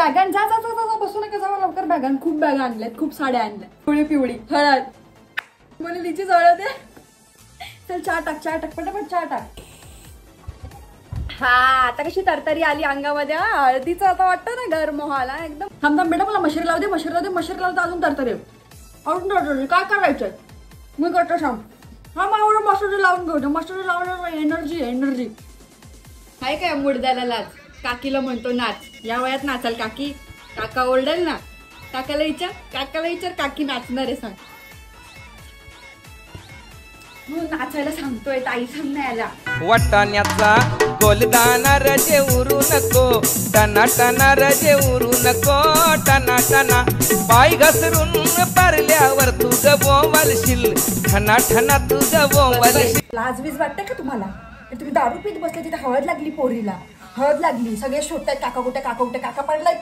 बॅगान जा जा जा बसू नका जावा लवकर बॅगान खूप बॅगा आणल्यात खूप साड्या आणल्यात पिवळी पिवळी हळद मुलीची हळद आहे चल चहा टाक पटापट चहा टाक हा आता कशी तरतरी आली अंगामध्ये हळदीचं आता वाटतं ना घर मोहाला एकदम थांब थांब बेटा मला मशीर लावू दे मशीर लावू अजून तरतरी अजून तरतरी काय करायचंय मी करतो सांग हा मला मशीर लावून घेऊ मशीर लावण्यावर एनर्जी आहे काय मुडद्याला लाच काकीला म्हणतो नाच या वयात नाचाल काकी काका ओरडेल ना काकाला विचार काकी नाचणार आहे सांग नाचायला सांगतोय ताई सांग नाही आला वाटाण्याचा गोलदाना रजे उरू नको टना टना रजे उरू नको टना टना पाय घसरून पारल्यावर तू गवलशील ठना ठना तू गवलशील लाजवीज वाटते का तुम्हाला तुम्ही दारू पीत बसले तिथे हळद लागली पोरीला हळद लागली सगळे शोधतायत काका कुठे काका पडलाय